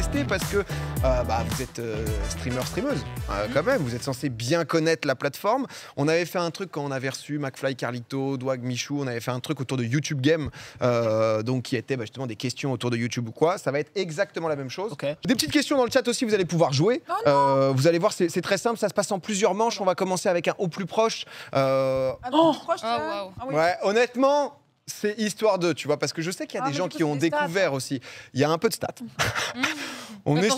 tester parce que vous êtes streameuse quand même. Vous êtes censé bien connaître la plateforme. On avait fait un truc quand on avait reçu McFly, Carlito, Dwag, Michou. On avait fait un truc autour de YouTube Game, donc qui était justement des questions autour de YouTube ou quoi. Ça va être exactement la même chose. Okay. Des petites questions dans le chat aussi, vous allez pouvoir jouer. Vous allez voir, c'est très simple, ça se passe en plusieurs manches. On va commencer avec un au plus proche. Ouais, honnêtement, c'est histoire de, tu vois, parce que je sais qu'il y a des gens qui ont découvert aussi. Il y a un peu de stats. On est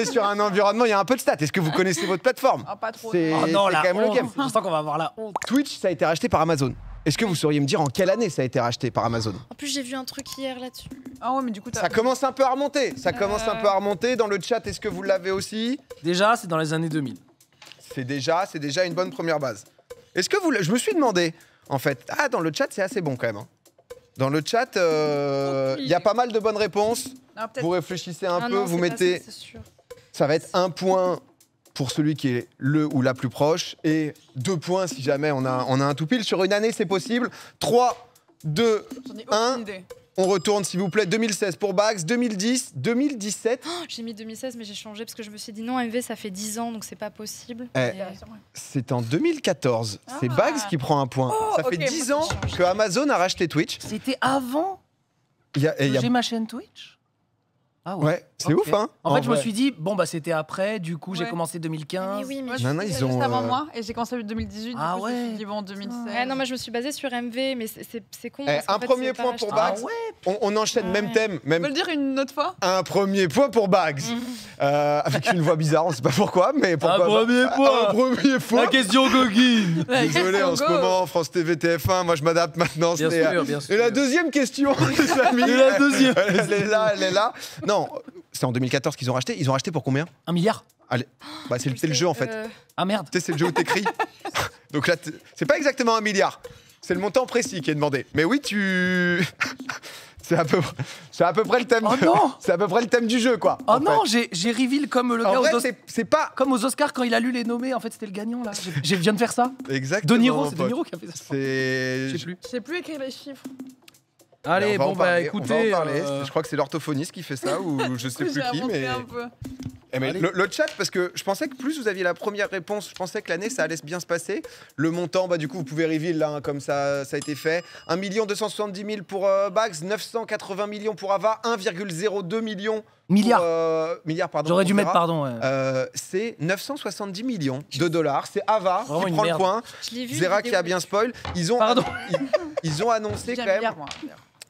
sur un environnement, il y a un peu de stats. Est-ce que vous connaissez votre plateforme? Pas trop. C'est quand même le game. Je sens qu'on va avoir la honte. Twitch, ça a été racheté par Amazon. Est-ce que vous sauriez me dire en quelle année ça a été racheté par Amazon? En plus, j'ai vu un truc hier là-dessus. Ah ouais, mais du coup, ça commence un peu à remonter. Ça commence un peu à remonter. Dans le chat, est-ce que vous l'avez aussi? Déjà, c'est dans les années 2000. C'est déjà une bonne première base. Est-ce que vous... Je me suis demandé, en fait... Ah, dans le chat, c'est assez bon quand même. Hein. Dans le chat, il y a pas mal de bonnes réponses. Vous réfléchissez un peu, vous mettez... Ça va être 1 point pour celui qui est le ou la plus proche et 2 points si jamais on a un tout pile. Sur une année, c'est possible. 3, 2, 1. On retourne, s'il vous plaît. 2016 pour Bags, 2010, 2017. Oh, j'ai mis 2016, mais j'ai changé parce que je me suis dit non, MV, ça fait 10 ans, donc c'est pas possible. C'est en 2014. C'est Bags qui prend un point. Ça fait 10 ans que Amazon a racheté Twitch. C'était avant j'ai ma chaîne Twitch. Ah ouais, c'est ouf, hein. En fait, je me suis dit, bon, bah, c'était après, du coup, j'ai commencé 2015. Mais oui, mais non, ils ont... juste avant moi, et j'ai commencé en 2018, ah du coup, ouais. je me suis dit, bon, 2016. Non, moi, je me suis basée sur MV, mais c'est con. Un premier point pour Bags. On enchaîne, même thème. Tu peux le dire une autre fois? Un premier point pour Bags. Avec une voix bizarre, on sait pas pourquoi, mais pourquoi. Un premier point. La question coquine. Désolé, en ce moment, France TV, TF1, moi je m'adapte maintenant. Bien sûr. Et la deuxième question, les amis. Et la deuxième. Elle est là. Non, c'est en 2014 qu'ils ont racheté. Ils ont racheté pour combien? 1 milliard. Allez, c'est le jeu en fait. Ah merde. Tu sais, c'est le jeu où t'écris. Donc là, c'est pas exactement 1 milliard. C'est le montant précis qui est demandé. Mais oui, c'est à peu près le thème. Oh non. C'est à peu près le thème du jeu, quoi. Oh non, j'ai reveal comme le gars c'est pas comme aux Oscars quand il a lu les nommés. En fait, c'était le gagnant là. Je viens de faire ça. Exactement. De Niro, c'est De Niro qui a fait ça. Je sais plus écrire les chiffres. Allez, bon bah écoutez, on va en parler. Je crois que c'est l'orthophoniste qui fait ça ou je sais plus qui, mais. Mais le chat, parce que je pensais que plus vous aviez la première réponse, je pensais que l'année ça allait bien se passer. Le montant, du coup, vous pouvez reveal là, hein, comme ça a été fait. 1 270 000 pour Bags, 980 millions pour Ava, 1,02 million. Milliard. Pardon. J'aurais dû mettre pardon. Ouais. C'est 970 millions de dollars. C'est Ava qui prend le point. Zera qui a bien spoil. Ils ont annoncé quand même.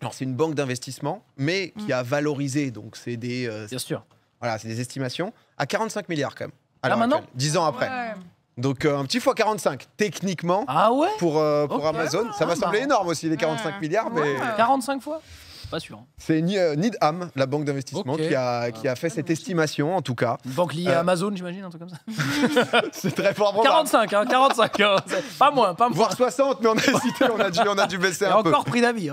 Alors c'est une banque d'investissement, mais qui a valorisé, donc c'est des... Bien sûr. Voilà, c'est des estimations, à 45 milliards quand même. Alors maintenant 10 ans après. Ouais. Donc un petit fois 45, techniquement, pour Amazon. Ça m'a semblé énorme aussi, les 45 milliards, mais... 45 fois. Pas sûr. C'est Needham, la banque d'investissement, qui a fait cette estimation, en tout cas. Une banque liée à Amazon, j'imagine, un truc comme ça. C'est très fort probable. 45, pas moins. Voire 60, mais on a hésité, on a dû baisser un peu. Encore prix d'avis.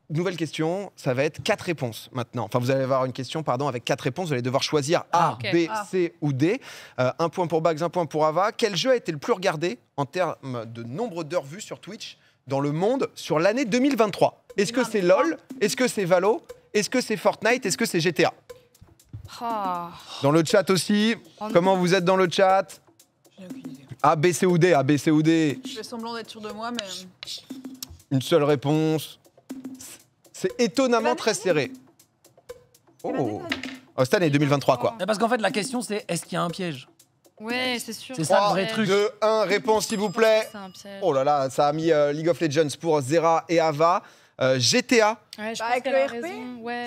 Nouvelle question, ça va être 4 réponses maintenant. Enfin, vous allez avoir une question, avec 4 réponses. Vous allez devoir choisir A, B, C ou D. 1 point pour Bags, 1 point pour Ava. Quel jeu a été le plus regardé en termes de nombre d'heures vues sur Twitch dans le monde sur l'année 2023? Est-ce que c'est LOL? Est-ce que c'est Valo? Est-ce que c'est Fortnite? Est-ce que c'est GTA? Dans le chat aussi. Comment vous êtes dans le chat? A, B, C ou D? A, B, C ou D? Je fais semblant d'être sûr de moi, mais... Une seule réponse. C'est étonnamment très serré. Cette année 2023, quoi. Parce qu'en fait, la question, c'est est-ce qu'il y a un piège? Ouais, c'est sûr. C'est ça le vrai truc. 2, 1, réponse s'il vous plaît. Oh là là, ça a mis League of Legends pour Zera et Ava. GTA. Ouais, avec le RP,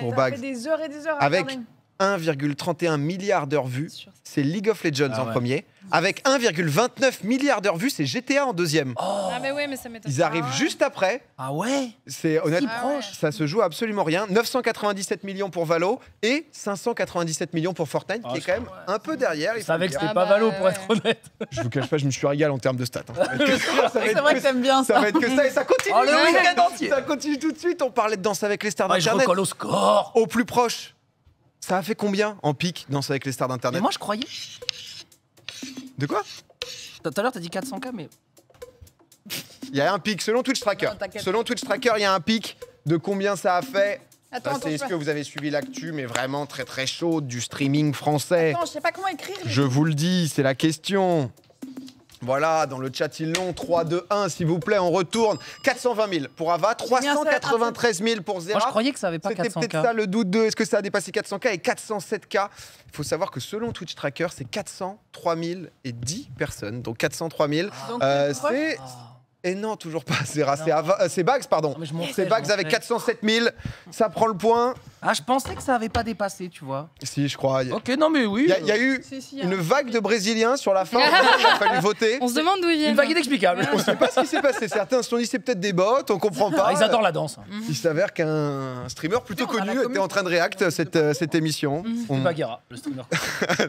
pour ça Bags. fait des heures et des heures à avec regarder. 1,31 milliard d'heures vues, c'est League of Legends en premier. Avec 1,29 milliard d'heures vues, c'est GTA en deuxième. Mais ouais, mais ça m'étonne. Ils arrivent juste après. Ah ouais. C'est honnêtement proche. Ça se joue absolument rien. 997 millions pour Valo et 597 millions pour Fortnite, qui est quand même un peu derrière. Je savais que c'était pas Valo, pour être honnête. Je vous cache pas, je me suis régalé en termes de stats. C'est vrai que t'aimes bien ça. Ça va être que ça et ça continue. Oh, le week-end entier. Ça continue tout de suite. On parlait de Danse avec les stars Je d'Internet. recolle au score. Au plus proche. Ça a fait combien en pic, Danse avec les stars d'Internet? Mais moi, je croyais. De quoi? Tout à l'heure, t'as dit 400K, mais... Il y a un pic, selon Twitch Tracker. Selon Twitch Tracker, il y a un pic de combien ça a fait Attends, Est-ce que vous avez suivi l'actu, mais vraiment très très chaude du streaming français? Attends, je sais pas comment écrire. Je vous le dis, c'est la question. Voilà, dans le chat, ils l'ont. 3, 2, 1, s'il vous plaît, on retourne. 420 000 pour Ava, 393 000 pour Zera. Moi, je croyais que ça avait pas 400K. C'était peut-être ça le doute de est-ce que ça a dépassé 400K et 407K. Il faut savoir que selon Twitch Tracker, c'est 403 010 personnes. Donc 403 000. C'est... Et non, toujours pas. C'est Bags, pardon. C'est Bags avec 407 000. Ça prend le point. Ah, je pensais que ça avait pas dépassé, tu vois. Si, je crois. Ok, non, mais oui. Il y a eu une vague de Brésiliens sur la fin. Il a fallu voter. On se demande d'où ils viennent. Une vague inexplicable. On ne sait pas ce qui s'est passé. Certains se sont dit c'est peut-être des bots, on comprend pas. Ah, ils adorent la danse. Il s'avère qu'un streamer plutôt connu était en train de react cette émission. Bagheera, le streamer.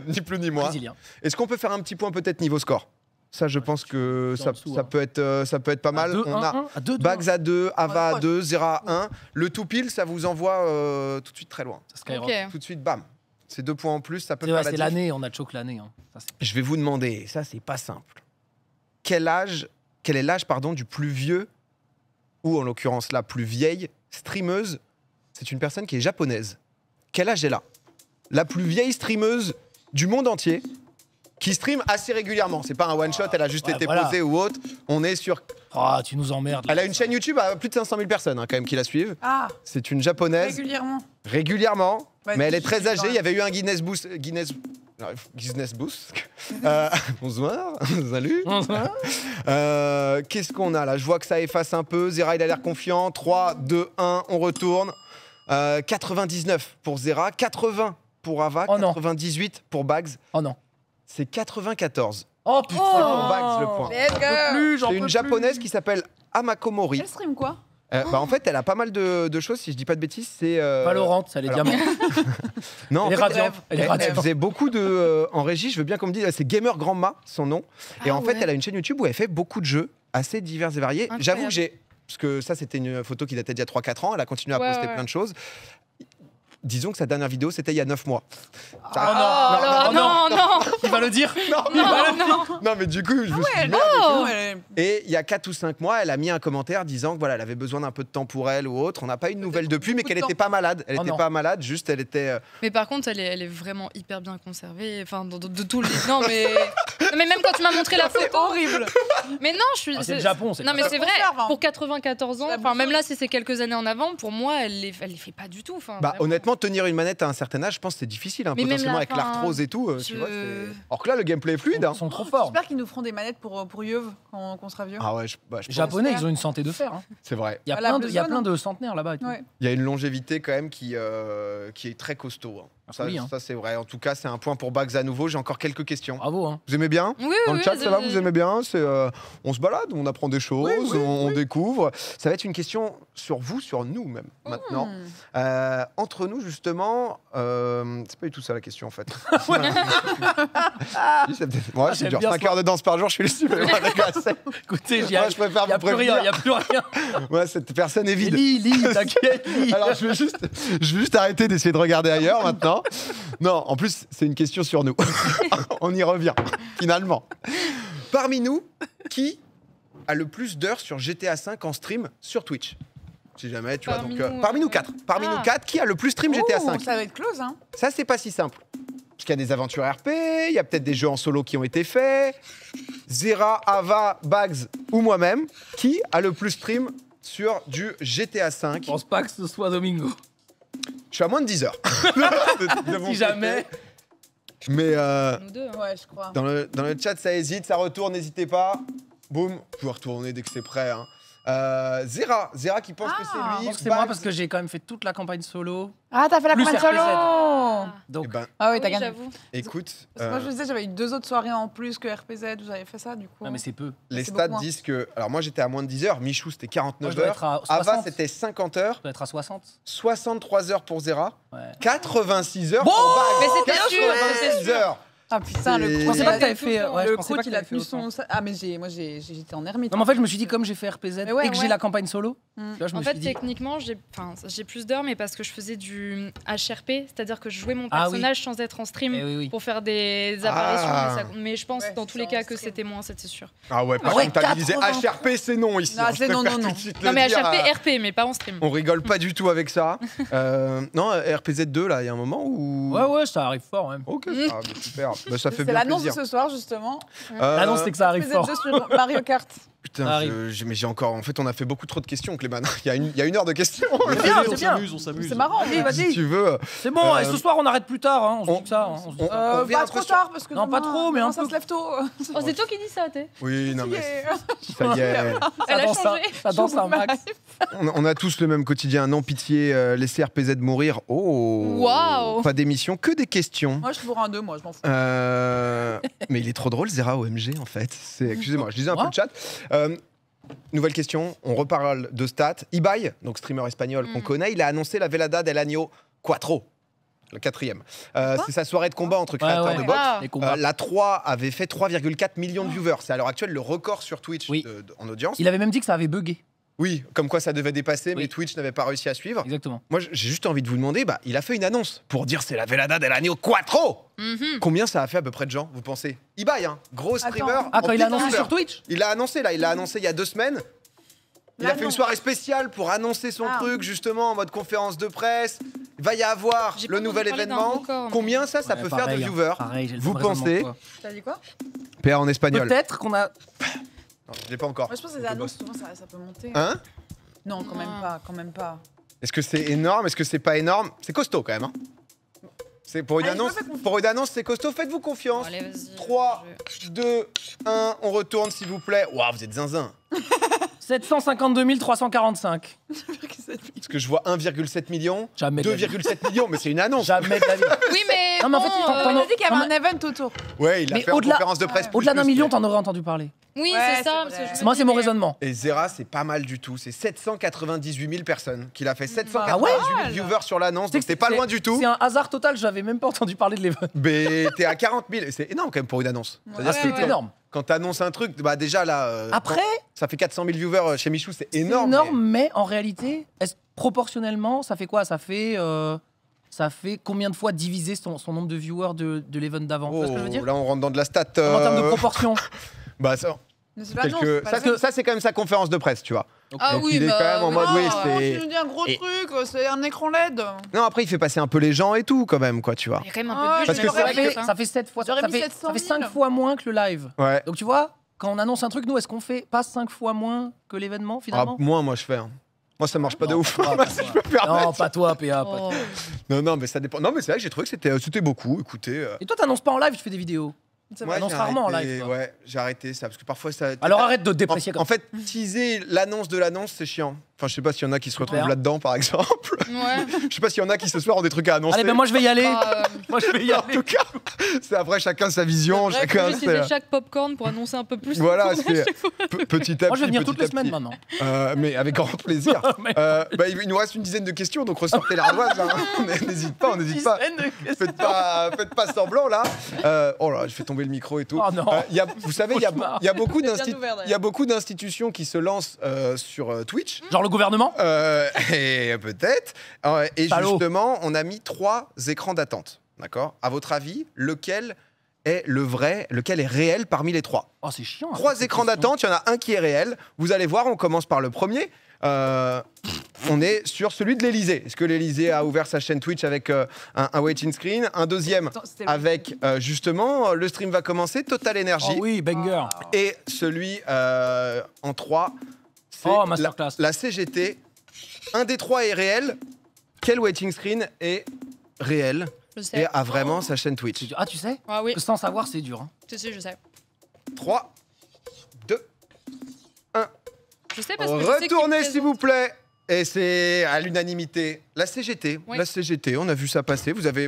Ni plus ni moins. Brésilien. Est-ce qu'on peut faire un petit point peut-être niveau score? Ça, je pense que ça peut être pas mal. On a Bags à 2, Ava à 2, Zera à 1. Le tout pile, ça vous envoie tout de suite très loin. Tout de suite, bam. C'est 2 points en plus, ça peut faire la C'est diff. l'année, on a choqué l'année. Hein. Je vais vous demander, ça c'est pas simple. Quel est l'âge du plus vieux, ou en l'occurrence la plus vieille, streameuse? C'est une personne qui est japonaise. Quel âge elle a? La plus vieille streameuse du monde entier, qui stream assez régulièrement. C'est pas un one-shot, elle a juste été posée ou autre. On est sur... Ah, tu nous emmerdes. Elle a une chaîne YouTube à plus de 500 000 personnes quand même qui la suivent. Ah. C'est une japonaise. Régulièrement. Mais elle est très âgée. Il y avait eu un Guinness Boost. Bonsoir. Salut. Qu'est-ce qu'on a là? Je vois que ça efface un peu. Zera, il a l'air confiant. 3, 2, 1, on retourne. 99 pour Zera. 80 pour Ava. 98 pour Bags. Oh non. C'est 94. Oh putain, pour Bags le point. C'est une japonaise qui s'appelle Amako Mori. Elle stream quoi? En fait, elle a pas mal de choses, si je dis pas de bêtises. C'est Valorant, ça les diamants. Non, elle est radiante. Elle faisait beaucoup de en régie. Je veux bien qu'on me dise, c'est Gamer Grandma, son nom. Et en fait, elle a une chaîne YouTube où elle fait beaucoup de jeux assez divers et variés. J'avoue que parce que ça, c'était une photo qui datait d'il y a 3-4 ans. Elle a continué à poster plein de choses. Disons que sa dernière vidéo, c'était il y a 9 mois. Non. Il va le dire. Non, mais du coup, je me suis dit... Et il y a 4 ou 5 mois, elle a mis un commentaire disant que voilà, elle avait besoin d'un peu de temps pour elle ou autre. On n'a pas eu de nouvelles depuis, mais qu'elle n'était pas malade. Elle n'était pas malade, juste elle était... Mais par contre, elle est vraiment hyper bien conservée. Enfin, de tout le... Non, mais même quand tu m'as montré la photo... C'est horrible. Mais non, je suis... C'est le Japon. Non, mais c'est vrai, pour 94 ans, enfin même là, si c'est quelques années en avant, pour moi, elle les fait pas du tout. Bah, honnêtement, tenir une manette à un certain âge, je pense que c'est difficile, potentiellement avec l'arthrose et tout. Tu vois, alors que là, le gameplay est fluide. Ils sont trop forts. J'espère qu'ils nous feront des manettes pour Yeuve quand on sera vieux. Ah ouais, les Japonais, ils ont une santé de fer. Hein. C'est vrai. Il y a plein de centenaires là-bas. Il y a une longévité quand même qui est très costaud. Ça, c'est vrai. En tout cas, c'est un point pour Bags à nouveau. J'ai encore quelques questions. Bravo. Hein. Vous aimez bien? Oui, dans le chat, ça va? Vous aimez bien? On se balade, on apprend des choses, on découvre. Ça va être une question sur vous, sur nous même, maintenant. Entre nous, justement, c'est pas du tout ça la question, en fait. Moi, c'est dur. 5 heures de danse par jour, je suis le super. Écoutez, je préfère vous prévenir. Il n'y a plus rien. Ouais, cette personne est vide. Lis, t'inquiète. Alors, je vais juste arrêter d'essayer de regarder ailleurs maintenant. Non, en plus, c'est une question sur nous. On y revient, finalement. Parmi nous, qui a le plus d'heures sur GTA V en stream sur Twitch? Si jamais, tu vois, parmi nous 4. Parmi nous 4, qui a le plus stream GTA V? Ça va être close, hein. Ça, c'est pas si simple. Parce qu'il y a des aventures RP, il y a peut-être des jeux en solo qui ont été faits. Zera, Ava, Bags ou moi-même, qui a le plus stream sur du GTA V? Je pense pas que ce soit Domingo. Je suis à moins de 10 heures. Si jamais. Mais Nous deux, ouais, je crois. Dans le chat, ça hésite, ça retourne, n'hésitez pas. Boum, vous pouvez retourner dès que c'est prêt. Hein. Zera qui pense que c'est lui. Je pense que c'est moi parce que j'ai quand même fait toute la campagne solo. Ah, t'as fait la campagne solo. Donc, ah oui, t'as gagné. Écoute, moi je disais, j'avais eu 2 autres soirées en plus que RPZ, vous avez fait ça du coup. Non, mais c'est peu. Les stats disent que. Alors moi j'étais à moins de 10 heures, Michou c'était 49 heures. Ava c'était 50 heures. Je dois être à 60. 63 heures pour Zera. Ouais. 86 heures bon pour Bags. Mais c'était sûr. 86 heures. Ah putain, le Je croûte, pensais pas que t'avais fait. Ouais, je le pensais pas croûte, que il a t'avais fait tenu autant. son. Ah, mais j'étais en ermite. Non, mais en fait, je me suis dit, comme j'ai fait RPZ Mais ouais, et que j'ai ouais. la campagne solo, tu vois, je En me fait, suis dit. techniquement, j'ai plus d'heures, mais parce que je faisais du HRP, c'est-à-dire que je jouais mon Ah oui. personnage sans être en stream Eh oui. pour faire des apparitions. Ah. Mais je pense Ouais, dans tous c'est les en cas que stream. c'était moins, c'est sûr. Ah ouais, par Ah ouais, contre, t'as disait 80. HRP, c'est non ici. Non, hein, c'est je non, préfère non, tout non. de suite Non, le mais dire, HRP, RP, mais pas en stream. On rigole pas du tout avec ça. Non, RPZ2, là, il y a un moment où. Ouais, ça arrive fort, même. Ok, ça, bah, super. Bah, ça fait C'est bien l'annonce de plaisir. ce soir, justement. L'annonce, c'est que ça arrive PZ2 fort. sur Mario Kart. Putain, Ça arrive. mais j'ai encore. En fait, on a fait beaucoup trop de questions, Clément. Il y a une heure de questions. C'est bien, on c'est bien. s'amuse, on s'amuse. C'est marrant, oui, Si vas-y. tu veux. C'est bon, et Euh, ce soir, on arrête plus tard. Hein. On se dit que ça. Hein. On se dit on- ça. revient Pas un peu trop sur- tard, parce que. Non, pas demain, trop, mais un ça peu. se lève tôt. Oh, c'est toi qui dis ça, t'es. Oui, non, mais Yeah. ça y est. Elle a danse changé. Ça danse un max. On a tous le même quotidien. Non, pitié, laissez RPZ mourir. Oh. Waouh. Pas d'émission, que des questions. Moi, je bourre un 2, moi, je m'en fous. Mais il est trop drôle, Zera OMG, en fait. Excusez-moi, je lisais un peu le chat. Nouvelle question, on reparle de stats. Ibai, donc streamer espagnol qu'on connaît, il a annoncé la Velada del Año 4, le 4e. C'est sa soirée de combat entre créateurs ouais. de boxe. Ah. Les combats. La 3 avait fait 3,4 millions de viewers. C'est à l'heure actuelle le record sur Twitch Oui. en audience. Il avait même dit que ça avait bugué. Oui, comme quoi ça devait dépasser, mais Oui. Twitch n'avait pas réussi à suivre. Exactement. Moi, j'ai juste envie de vous demander, il a fait une annonce pour dire c'est la Velada del Año 4. Mhm. Combien ça a fait à peu près de gens, vous pensez? Ibai, hein, gros streamer. Ah, quand en il a petite annoncé ampleur. sur Twitch Il l'a annoncé là, il l'a annoncé il y a 2 semaines. Il a fait une soirée spéciale pour annoncer son truc, justement, en mode conférence de presse. Il va y avoir J'ai le pas nouvel entendu parler d'un événement. record, mais- Combien ça peut faire de viewers? Pareil, j'ai le Vous même raisonnement pensez que toi. T'as dit quoi? PA en espagnol. Peut-être qu'on a. Non, je l'ai pas encore. Moi, je pense que les annonces, souvent, ça peut monter. Hein? Non, quand même pas, quand même pas. Est-ce que c'est énorme? Est-ce que c'est pas énorme? C'est costaud quand même. Hein. C'est pour une Allez, je me annonce. fais confiance. Pour une annonce, c'est costaud. Faites-vous confiance. Bon, allez, vas-y. 3, 2, 1, on retourne s'il vous plaît. Waouh, vous êtes zinzin. 752 345. Parce que je vois 1,7 million, Jamais de la vie. 2,7 millions, mais c'est une annonce. Jamais de la vie. Oui, mais. Non, mais en fait, bon, t'en On as- a dit qu'il y avait Non, un event autour. Ouais, il a Mais fait en au-delà- conférence de presse. plus, Au-delà d'un plus, million, mais- t'en aurais entendu parler. Oui, Ouais, c'est ça. c'est parce que vrai. je me Moi, c'est mon dis, raisonnement. Et Zera, c'est pas mal du tout. C'est 798 000 personnes qu'il a fait. 798 Ah ouais 000 viewers sur l'annonce. Donc C'est c'est pas loin du tout. C'est un hasard total, j'avais même pas entendu parler de l'event. Mais t'es à 40 000. C'est énorme quand même pour une annonce. C'est-à-dire Ouais, que ouais. C'est énorme. quand t'annonces un truc, déjà là. Après, quand ça fait 400 000 viewers chez Michou, c'est c'est énorme. énorme, mais en réalité, proportionnellement, ça fait quoi? Ça fait combien de fois diviser son nombre de viewers de l'event d'avant? Tu vois ce que je veux dire? Là, on rentre dans de la stat. En termes de proportion. Bah, ça, Mais c'est l'annonce, c'est pas ça, l'event. ça, c'est quand même sa conférence de presse, tu vois. Ah Donc, oui, il est bah, quand même en oui. mode, oui, Non, c'est. tu nous dis un gros Et- truc, c'est un écran LED. Non, après, il fait passer un peu les gens et tout, quand même, quoi, tu vois. Il y a quand même un peu Ah, de parce budget, que mais c'est c'est vrai vrai Ça fait 7 fois. J'aurais Ça mis fait, 700 ça fait 5 000. fois moins que le live. Ouais. Donc tu vois, quand on annonce un truc, nous, est-ce qu'on fait pas 5 fois moins que l'événement Ah, finalement? moi, je fais. Hein. Moi, ça marche pas de Non, ouf. pas toi, Si je peux me permettre. Non, pas toi, PA. pas Oh. toi. Non, mais ça dépend. Non, mais c'est vrai que j'ai trouvé que c'était beaucoup. Écoutez. Et toi, t'annonces pas en live, tu fais des vidéos. C'est moi, vrai. annonce j'ai rarement en arrêté, live, toi. Ouais, j'ai arrêté ça parce que parfois ça. Alors arrête de te En, déprécier comme en fait, teaser l'annonce de l'annonce, c'est chiant. Enfin, je sais pas s'il y en a qui se retrouvent Super. là-dedans, par exemple. Ouais. Je sais pas s'il y en a qui ce soir ont des trucs à annoncer. Allez, ben moi je vais y aller. Ah, Moi je vais y En aller. tout cas, c'est après chacun sa vision, bref, chacun. faut utiliser chaque popcorn pour annoncer un peu plus. Voilà, le tournage. c'est petit à petit. Moi je vais venir petit toutes les à semaines petit. maintenant. Mais avec grand plaisir. Mais- Il nous reste une dizaine de questions, donc ressortez l'ardoise. Hein. N'hésite pas, on n'hésite pas. Faites pas semblant là. Oh là, je fais tomber le micro et tout. Oh non. Vous savez, il y Cauchemar. a beaucoup bien ouvert, d'ailleurs. il y a beaucoup d'institutions qui se lancent sur Twitch. Genre le gouvernement? Et peut-être. Et Salaud. justement, on a mis 3 écrans d'attente. D'accord? À votre avis, lequel est le vrai, lequel est réel parmi les 3? Oh c'est chiant. 3 écrans d'attente, il y en a un qui est réel. Vous allez voir, on commence par le premier. On est sur celui de l'Elysée. Est-ce que l'Elysée a ouvert sa chaîne Twitch avec un waiting screen? Un deuxième Attends, c'était- avec justement le stream va commencer, Total Energy. Oh oui, banger. Et celui en 3, c'est Oh, masterclass. la CGT. Un des 3 est réel. Quel waiting screen est réel Je et sais. a vraiment sa chaîne Twitch? Ah tu sais? Ah oui, Sans savoir c'est dur. Hein. je sais. 3, 2, Je sais parce que je sais qu'il retournez présente. s'il vous plaît. Et c'est à l'unanimité. La CGT, Oui. la CGT, on a vu ça passer. Vous saviez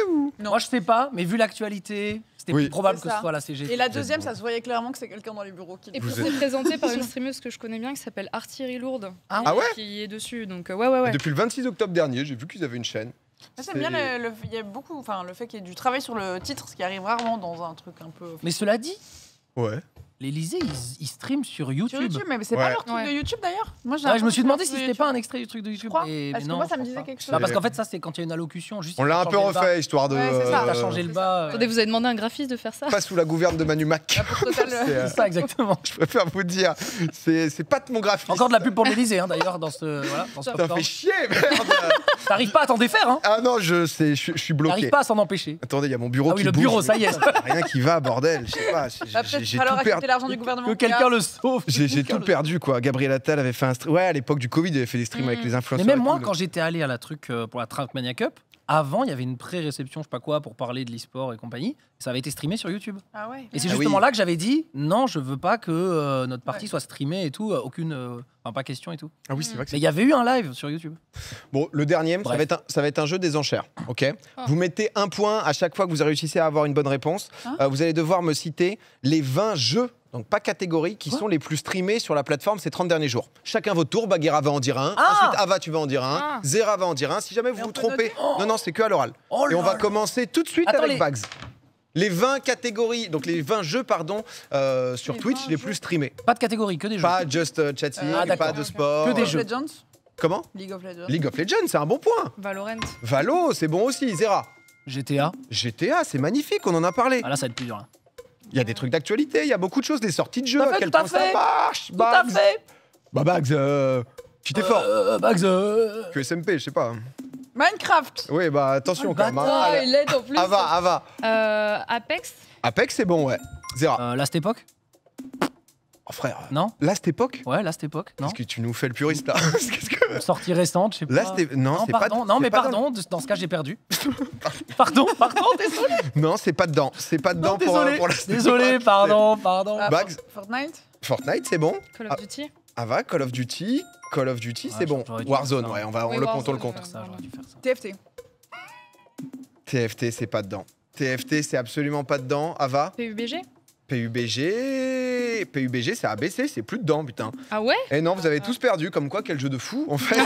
vous? Non. Moi je sais pas, mais vu l'actualité, c'était Oui. plus probable C'est que ce ça. soit la CGT. Et la deuxième, ça se voyait clairement que c'est quelqu'un dans les bureaux qui. Et Vous puis c'est présenté par une streameuse que je connais bien qui s'appelle Artillerie Lourde. Ah ouais Qui est dessus, donc ouais. Depuis le 26 octobre dernier, j'ai vu qu'ils avaient une chaîne. Moi, j'aime bien il y a beaucoup, le fait qu'il y ait du travail sur le titre, ce qui arrive rarement dans un truc un peu. Mais cela dit, Ouais. l'Élysée, ils streament sur YouTube. Sur YouTube, mais c'est pas leur truc de YouTube d'ailleurs. Moi, Je me suis demandé si c'était pas un extrait du truc de YouTube. crois. Mais Parce que non, moi, ça je me pense disait pas. quelque chose. Non, parce qu'en fait, ça, c'est quand il y a une allocution. Juste On l'a un peu refait, histoire de... Ouais, c'est ça. T'as changé le bas. Attendez, vous avez demandé à un graphiste de faire ça? Pas sous la gouverne de Manu Mac. C'est ça, exactement. Je préfère vous dire, c'est pas de mon graphiste. Encore de la pub pour l'Élysée, d'ailleurs, dans ce Ça popcorn. fait chier, merde. T'arrives pas à t'en défaire, hein. Ah non, je suis bloqué. T'arrives pas à s'en empêcher. Attendez, il y a mon bureau Ah oui, qui le bouge, bureau, mais ça y est. putain, rien qui va, bordel. Je sais pas. Va peut-être J'ai falloir tout perdu. accepter l'argent du gouvernement. Que quelqu'un le sauve. J'ai tout perdu, quoi. Gabriel Attal avait fait un stream. Ouais, à l'époque du Covid, il avait fait des streams avec les Mais influenceurs. même et moi, tout, quand j'étais allé à la truc pour la Trackmania Cup, avant, il y avait une pré-réception, je sais pas quoi, pour parler de l'e-sport et compagnie. Ça avait été streamé sur YouTube. Ah ouais. Et c'est Ah justement oui. là que j'avais dit non, je veux pas que notre partie soit streamée et tout, enfin pas question et tout. Ah oui, c'est vrai que Mais il y avait eu un live sur YouTube. Bon, le dernier, Bref. ça va être un jeu des enchères, ok. Oh. Vous mettez un point à chaque fois que vous réussissez à avoir une bonne réponse. Hein Vous allez devoir me citer les 20 jeux, donc pas catégories, qui sont les plus streamés sur la plateforme ces 30 derniers jours. Chacun votre tour, Bagheera va en dire un, Ah ensuite Ava tu vas en dire un, Ah. Zera va en dire un. Si jamais vous Mais vous on peut trompez, noter non, c'est que à l'oral. Oh Et on là va là. commencer tout de suite Attends, avec les- Bags. Les 20 catégories, donc les 20 jeux, pardon, sur Les Twitch 20 les jeux. plus streamés. Pas de catégorie, que des jeux. Pas Just Chatting, Ah, pas d'accord. de sport. Que des League jeux. of Legends. Comment League of Legends. League of Legends, c'est un bon point. Valorant. Valo, c'est bon aussi. Zera. GTA. GTA, c'est magnifique, on en a parlé. Ah là, ça va être plus dur. Là. Il y a des trucs d'actualité, il y a beaucoup de choses, des sorties de jeux, Tout à à fait, quel tout à point ça fait. marche. Tout à Bags. fait. Bah Bags, tu t'es fort. Bags. Que SMP, je sais pas. Minecraft. Oui, bah attention Oh, quand même. hein. bâtard. Allez. il l'aide en plus. Ava. Apex. Apex, c'est bon, ouais. Zera. Last Epoch. Oh frère, Non. là cette époque Ouais, Last Epoch. Non. Qu'est-ce que tu nous fais le puriste là Qu'est-ce que... Sortie récente, je sais pas. Là, c'était- non, c'est pas- pardon. Non, c'est mais pas pardon. Dans ce cas, j'ai perdu. Pardon, désolé. Non, c'est pas dedans. C'est pas dedans Non, désolé. pour la Désolé, pardon. Ah, Bags. Fortnite. Fortnite, c'est bon. Call Ah. of Duty. Ava, Call of Duty, c'est bon. j'aurais dû Warzone, faire ça. ouais, on Oui, le Warzone, compte, on le compte. ouais. Ça, j'aurais dû faire ça. TFT. TFT, c'est pas dedans. TFT, c'est absolument pas dedans. Ava, PUBG. PUBG, c'est ABC, c'est plus dedans, putain. Ah ouais? Et non, vous avez tous perdu, comme quoi, quel jeu de fou, en fait.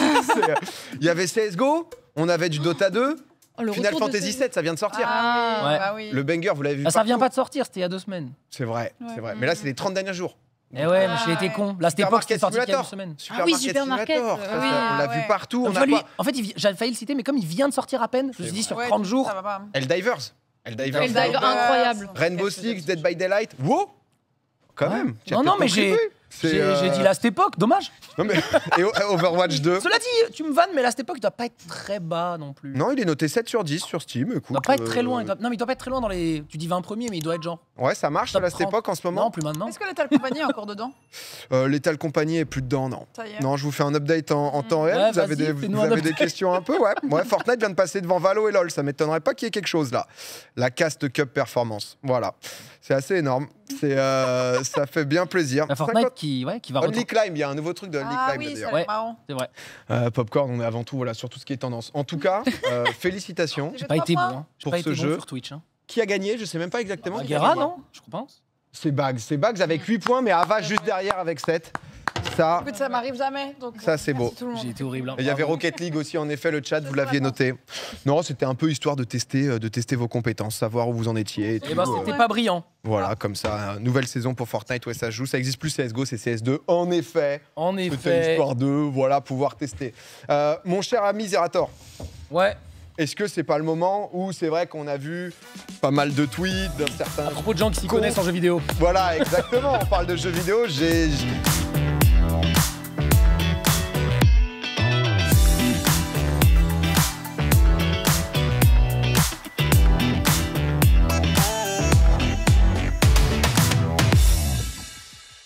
Il y avait CSGO, on avait du Dota 2, Oh, le Final retour de Fantasy ces- 7, ça vient de sortir. Ah, Ouais. bah oui. Le banger, vous l'avez vu Ah, ça vient partout. pas de sortir, c'était il y a 2 semaines. C'est vrai, Ouais. c'est vrai. Mais là, c'est les 30 derniers jours. Eh ouais, mais Ah, j'ai été ouais. con. Last Epoch, Supermarket c'était sorti il y a 2 Simulator. semaines. Supermarket Supermarket, Simulator, oui. on l'a vu Ouais. partout. Donc, On tu a vois, lui, quoi en fait, j'avais failli le citer, mais comme il vient de sortir à peine, je me suis dit sur Ouais, 30 jours. Ça va pas. Eldivers. Eldivers. Eldivers, incroyable. Rainbow Six, Dead by Daylight. Wow Quand Ouais. même. tu as Non, non, peut-être mais j'ai contribué. C'est, j'ai dit Last Epoch, dommage. Non, mais... Et Overwatch 2. Cela dit, tu me vannes, mais Last Epoch, il doit pas être très bas non plus. Non, il est noté 7 sur 10 sur Steam. Écoute, Il doit pas être très loin. Non, mais il doit pas être très loin dans les. Tu dis 20 premiers, mais il doit être genre. Ouais, ça marche Top à cette 30. époque en ce Non, moment. plus maintenant. Est-ce que Lethal Company est encore dedans? Lethal Company est plus dedans, non. Ça y est. Non, je vous fais un update en temps réel. Ouais, vous avez, vas-y, des, fais-nous vous un avez update. des questions un peu, ouais. Ouais, Fortnite vient de passer devant Valo et LoL. Ça m'étonnerait pas qu'il y ait quelque chose là. La Cast Cup Performance. Voilà. C'est assez énorme. Ça fait bien plaisir. La Fortnite 50 qui va Only retourner. Climb, il y a un nouveau truc de Only Ah Climb oui, d'ailleurs. ça a l'air marrant. C'est vrai. Popcorn, on est avant tout voilà, sur tout ce qui est tendance. En tout cas, félicitations. J'ai pas été bon. Hein. J'ai Pour pas ce été bon jeu. sur Twitch. Hein. Qui a gagné Je sais même pas exactement. qui a Bagheera, gagné. non Je pense. C'est Bags avec 8 points, mais Ava juste derrière avec 7. Ça, Écoute, ça m'arrive jamais. Donc, Ça, c'est beau. merci tout le monde. J'ai été horrible. Hein. et il y avait Bravo. Rocket League aussi, en effet, le chat, vous l'aviez Attends. noté. Non, c'était un peu histoire de tester vos compétences, savoir où vous en étiez. Et Eh tout. ben, c'était pas brillant. Voilà, comme ça, nouvelle saison pour Fortnite, ouais, ça se joue. Ça existe plus CSGO, c'est CS2. En effet, En c'était effet. histoire de, voilà, pouvoir tester. Mon cher ami Zerator, Ouais. est-ce que c'est pas le moment où c'est vrai qu'on a vu pas mal de tweets d'un certain... À propos de gens qui s'y Con. connaissent en jeux vidéo. Voilà, exactement, on parle de jeux vidéo,